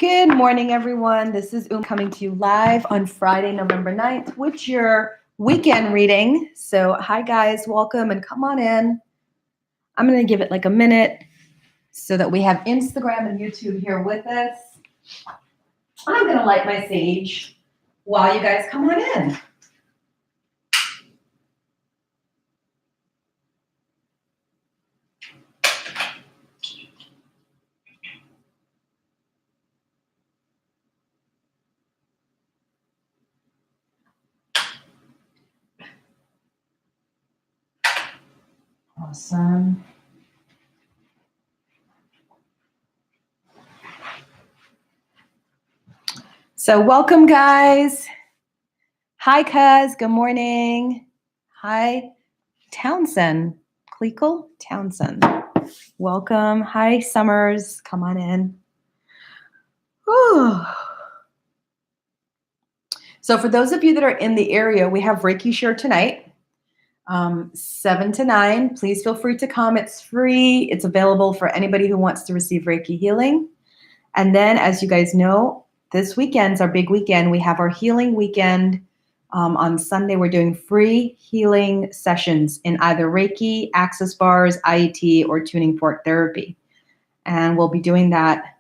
Good morning, everyone. This is coming to you live on Friday, November 9th, with your weekend reading. So, hi, guys. Welcome and come on in. I'm going to give it like a minute so that we have Instagram and YouTube here with us. I'm going to light my sage while you guys come on in. Awesome. So welcome, guys. Hi, Cuz. Good morning. Hi, Townsend. Cleekle Townsend. Welcome. Hi, Summers. Come on in. Whew. So for those of you that are in the area, we have Reiki Share tonight. 7 to 9. Please feel free to come. It's free. It's available for anybody who wants to receive Reiki healing. And then, as you guys know, this weekend's our big weekend. We have our healing weekend. On Sunday, we're doing free healing sessions in either Reiki, Access Bars, IET, or tuning fork therapy. And we'll be doing that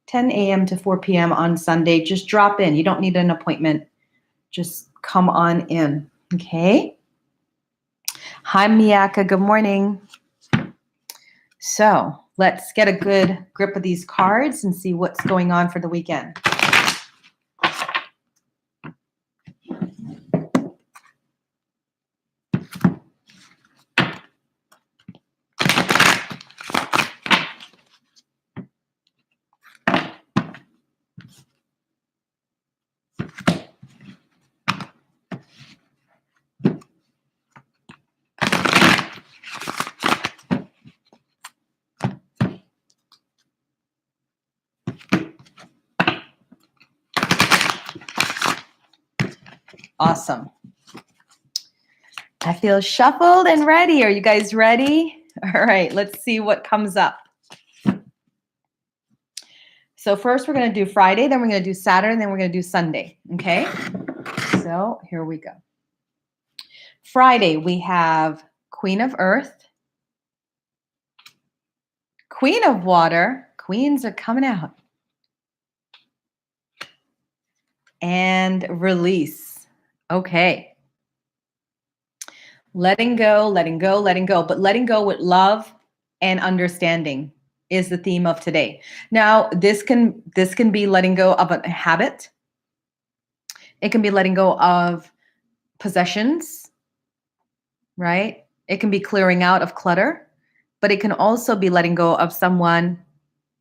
10 a.m. to 4 p.m. on Sunday. Just drop in. You don't need an appointment. Just come on in. Okay? Hi, Miyaka. Good morning. So let's get a good grip of these cards and see what's going on for the weekend. Awesome. I feel shuffled and ready. Are you guys ready? All right, let's see what comes up. So first we're going to do Friday, then we're going to do Saturday, and then we're going to do Sunday. Okay? So here we go. Friday, we have Queen of Earth, Queen of Water. Queens are coming out. And Release. Okay. Letting go, letting go, letting go. But letting go with love and understanding is the theme of today. Now, this can be letting go of a habit. It can be letting go of possessions, right? It can be clearing out of clutter, but it can also be letting go of someone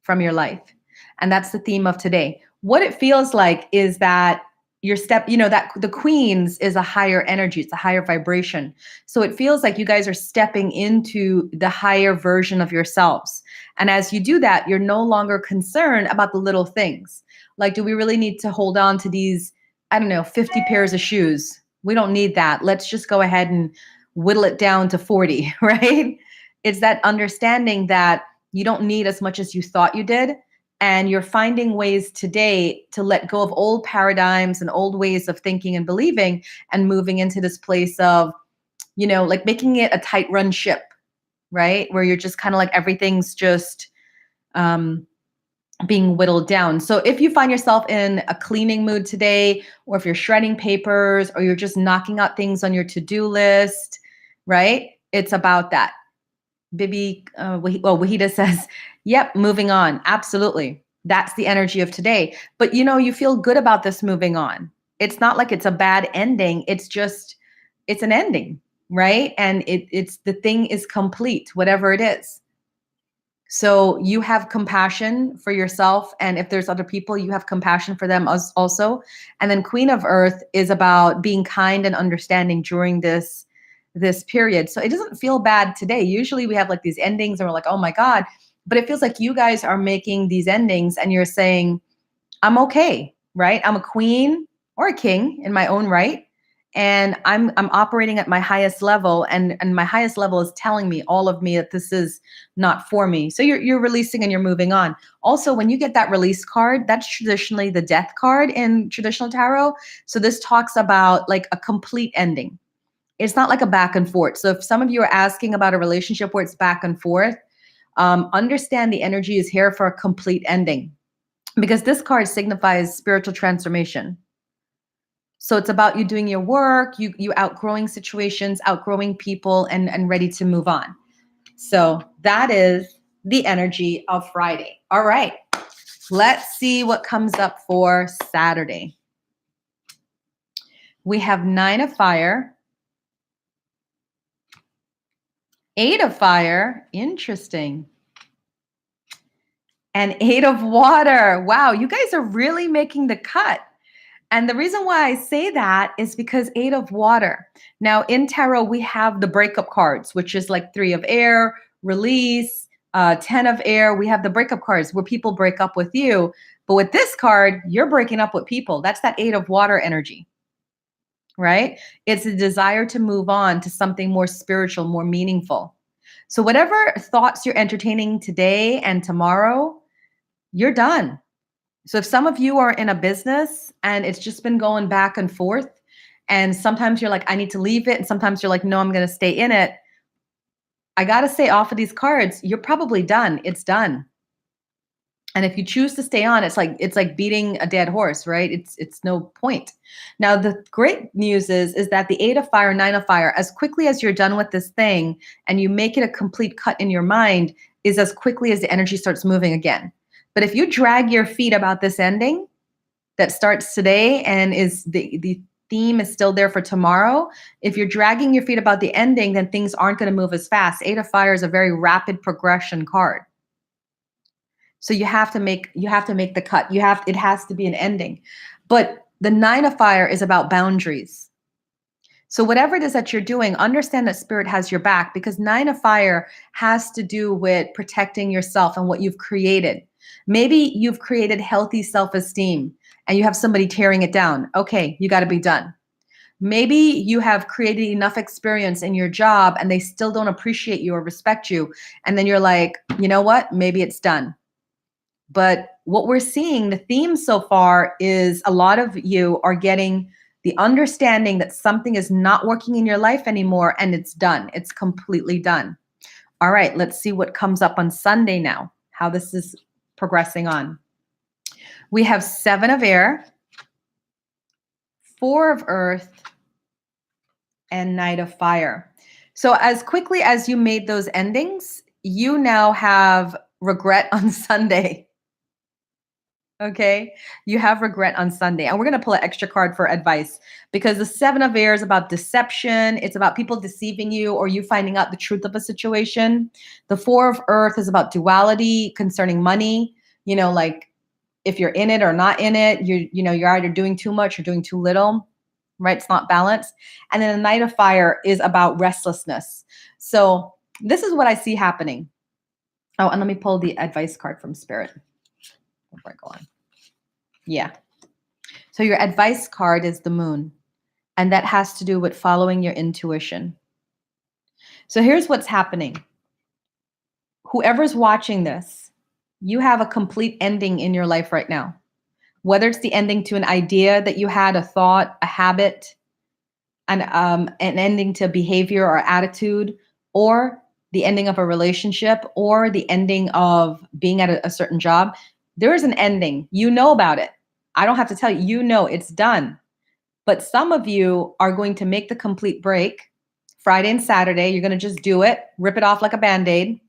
from your life. And that's the theme of today. What it feels like is that that the Queens is a higher energy, it's a higher vibration. So it feels like you guys are stepping into the higher version of yourselves. And as you do that, you're no longer concerned about the little things. Like, do we really need to hold on to these, 50 pairs of shoes? We don't need that. Let's just go ahead and whittle it down to 40, right? It's that understanding that you don't need as much as you thought you did. And you're finding ways today to let go of old paradigms and old ways of thinking and believing and moving into this place of, like making it a tight run ship, right? Where you're just kind of like everything's just being whittled down. So if you find yourself in a cleaning mood today, or if you're shredding papers, or you're just knocking out things on your to-do list, right? It's about that. Bibi, Wahida says, yep, moving on. Absolutely. That's the energy of today. But you feel good about this moving on. It's not like it's a bad ending. It's an ending, right? And it's the thing is complete, whatever it is. So you have compassion for yourself. And if there's other people, you have compassion for them also. And then Queen of Earth is about being kind and understanding during this period. So it doesn't feel bad today. Usually we have like these endings and we're like, oh my God, but it feels like you guys are making these endings and you're saying, I'm okay, right? I'm a queen or a king in my own right. and I'm operating at my highest level, and my highest level is telling me, all of me, that this is not for me. So you're releasing and you're moving on. Also, when you get that release card, that's traditionally the death card in traditional tarot. So this talks about like a complete ending. It's not like a back and forth. So if some of you are asking about a relationship where it's back and forth, understand the energy is here for a complete ending, because this card signifies spiritual transformation. So it's about you doing your work, you outgrowing situations, outgrowing people, and ready to move on. So that is the energy of Friday. All right. Let's see what comes up for Saturday. We have 9 of fire, 8 of fire, interesting, and 8 of water. Wow, you guys are really making the cut. And the reason why I say that is because 8 of water. Now in tarot, we have the breakup cards, which is like 3 of air, release, 10 of air. We have the breakup cards where people break up with you. But with this card, you're breaking up with people. That's that 8 of water energy, right? It's a desire to move on to something more spiritual, more meaningful. So whatever thoughts you're entertaining today and tomorrow, you're done. So if some of you are in a business and it's just been going back and forth, and sometimes you're like, I need to leave it, and sometimes you're like, no, I'm going to stay in it. I got to say, off of these cards, you're probably done. It's done. And if you choose to stay on, it's like beating a dead horse, right? It's no point. Now the great news is that the 8 of fire, 9 of fire, as quickly as you're done with this thing and you make it a complete cut in your mind, is as quickly as the energy starts moving again. But if you drag your feet about this ending that starts today and is the theme is still there for tomorrow, if you're dragging your feet about the ending, then things aren't going to move as fast. 8 of fire is a very rapid progression card. So you have to make the cut. It has to be an ending. But the 9 of fire is about boundaries. So whatever it is that you're doing, understand that spirit has your back, because 9 of fire has to do with protecting yourself and what you've created. Maybe you've created healthy self-esteem and you have somebody tearing it down. Okay, you got to be done. Maybe you have created enough experience in your job and they still don't appreciate you or respect you. And then you're like, you know what? Maybe it's done. But what we're seeing, the theme so far, is a lot of you are getting the understanding that something is not working in your life anymore and it's done. It's completely done. All right, let's see what comes up on Sunday now, how this is progressing on. We have 7 of air, 4 of earth, and Knight of fire. So as quickly as you made those endings, you now have regret on Sunday. Okay, you have regret on Sunday. And we're going to pull an extra card for advice, because the 7 of air is about deception. It's about people deceiving you or you finding out the truth of a situation. The 4 of earth is about duality concerning money. You know, like if you're in it or not in it, you're either doing too much or doing too little, right? It's not balanced. And then the Knight of fire is about restlessness. So this is what I see happening. Oh, and let me pull the advice card from Spirit before I go on. Yeah. So your advice card is the moon, and that has to do with following your intuition. So here's what's happening. Whoever's watching this, you have a complete ending in your life right now. Whether it's the ending to an idea that you had, a thought, a habit, an ending to behavior or attitude, or the ending of a relationship, or the ending of being at a certain job, there is an ending. You know about it. I don't have to tell you, you know it's done. But some of you are going to make the complete break Friday and Saturday. You're going to just do it, rip it off like a Band-Aid.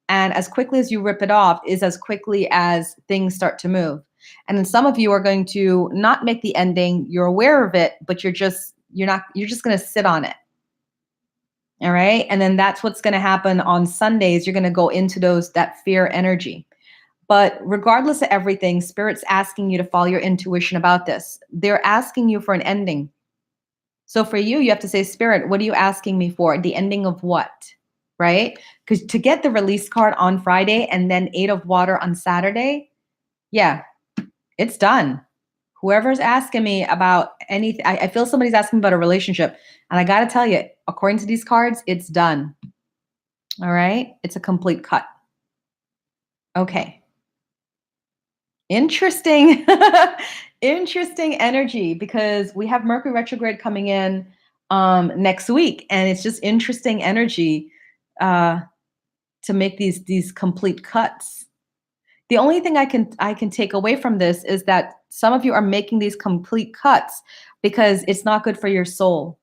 And as quickly as you rip it off is as quickly as things start to move. And then some of you are going to not make the ending. You're aware of it, but you're just going to sit on it. All right. And then that's what's going to happen on Sundays. You're going to go into that fear energy. But regardless of everything, Spirit's asking you to follow your intuition about this. They're asking you for an ending. So for you, you have to say, Spirit, what are you asking me for? The ending of what? Right? Because to get the release card on Friday and then 8 of water on Saturday, yeah, it's done. Whoever's asking me about anything, I feel somebody's asking about a relationship. And I got to tell you, according to these cards, it's done. All right. It's a complete cut. Okay. Interesting. Interesting energy, because we have Mercury retrograde coming in next week. And it's just interesting energy to make these complete cuts. The only thing I can take away from this is that some of you are making these complete cuts because it's not good for your soul.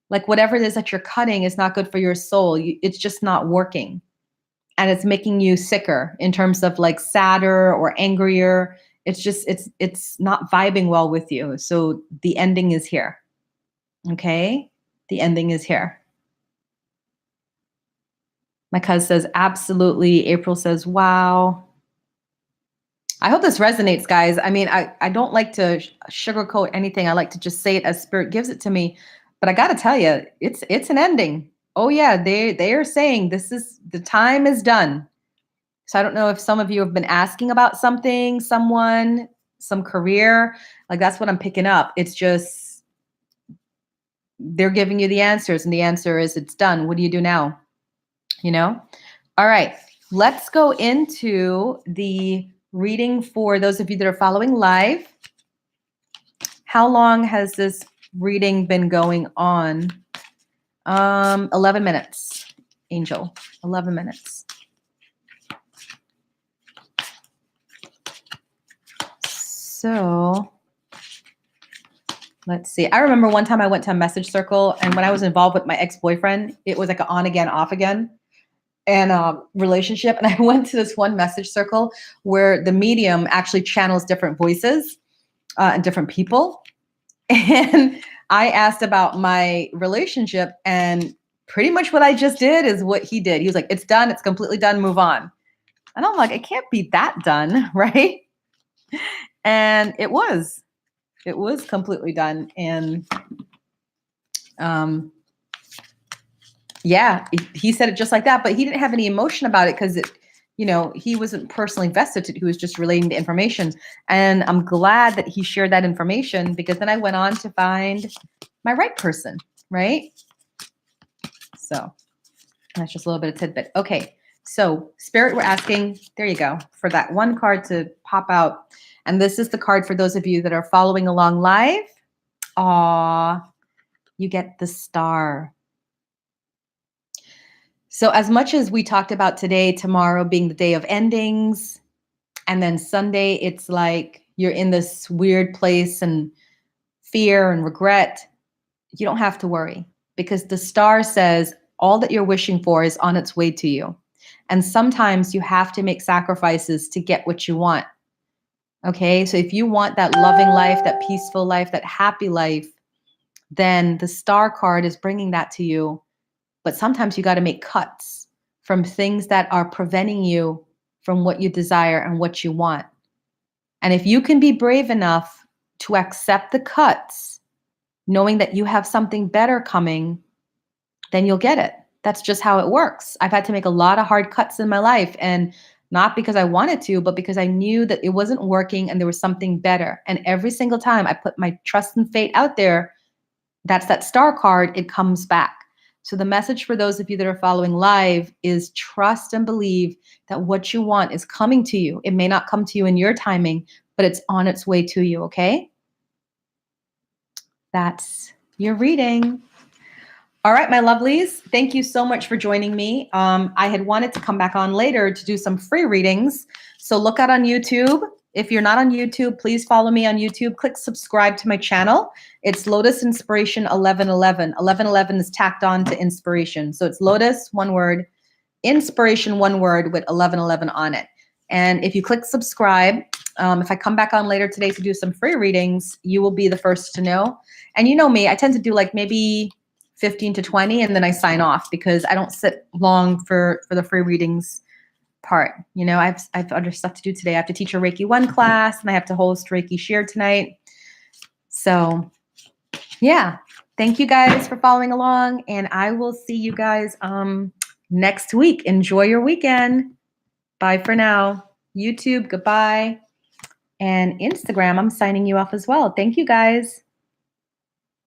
Like whatever it is that you're cutting is not good for your soul. It's just not working. And it's making you sicker in terms of like sadder or angrier. It's just, it's not vibing well with you. So the ending is here. Okay? The ending is here. My cousin says, absolutely. April says, wow. I hope this resonates, guys. I mean, I don't like to sugarcoat anything. I like to just say it as spirit gives it to me. But I got to tell you, it's an ending. Oh yeah, they are saying the time is done. So I don't know if some of you have been asking about something, someone, some career. Like that's what I'm picking up. It's just they're giving you the answers, and the answer is it's done. What do you do now? You know? All right. Let's go into the reading for those of you that are following live. How long has this reading been going on? 11 minutes, Angel. 11 minutes. So let's see. I remember one time I went to a message circle, and when I was involved with my ex-boyfriend, it was like an on again, off again and relationship. And I went to this one message circle where the medium actually channels different voices and different people. And I asked about my relationship, and pretty much what I just did is what he did. He was like, it's done. It's completely done. Move on. And I'm like, it can't be that done, right? And it was completely done. And yeah, he said it just like that, but he didn't have any emotion about it because he wasn't personally invested. He was just relating the information. And I'm glad that he shared that information, because then I went on to find my right person, right? So that's just a little bit of tidbit. Okay, so Spirit, we're asking, there you go, for that one card to pop out. And this is the card for those of you that are following along live. Aw, you get the Star. So as much as we talked about today, tomorrow being the day of endings, and then Sunday, it's like you're in this weird place and fear and regret, you don't have to worry, because the Star says all that you're wishing for is on its way to you. And sometimes you have to make sacrifices to get what you want. Okay, so if you want that loving life, that peaceful life, that happy life, then the Star card is bringing that to you. But sometimes you got to make cuts from things that are preventing you from what you desire and what you want. And if you can be brave enough to accept the cuts, knowing that you have something better coming, then you'll get it. That's just how it works. I've had to make a lot of hard cuts in my life, and not because I wanted to, but because I knew that it wasn't working and there was something better. And every single time I put my trust and fate out there, that's that Star card, it comes back. So the message for those of you that are following live is trust and believe that what you want is coming to you. It may not come to you in your timing, but it's on its way to you, okay? That's your reading. All right, my lovelies, thank you so much for joining me. I had wanted to come back on later to do some free readings. So look out on YouTube. If you're not on YouTube, please follow me on YouTube. Click subscribe to my channel. It's Lotus Inspiration 1111. 1111 is tacked on to inspiration. So it's Lotus, one word, Inspiration, one word, with 1111 on it. And if you click subscribe, if I come back on later today to do some free readings, you will be the first to know. And you know me, I tend to do like maybe 15 to 20, and then I sign off because I don't sit long for the free readings part. You know, I have other stuff to do today. I have to teach a Reiki 1 class, and I have to host Reiki Share tonight. So yeah, thank you guys for following along, and I will see you guys next week. Enjoy your weekend. Bye for now. YouTube, goodbye. And Instagram, I'm signing you off as well. Thank you guys.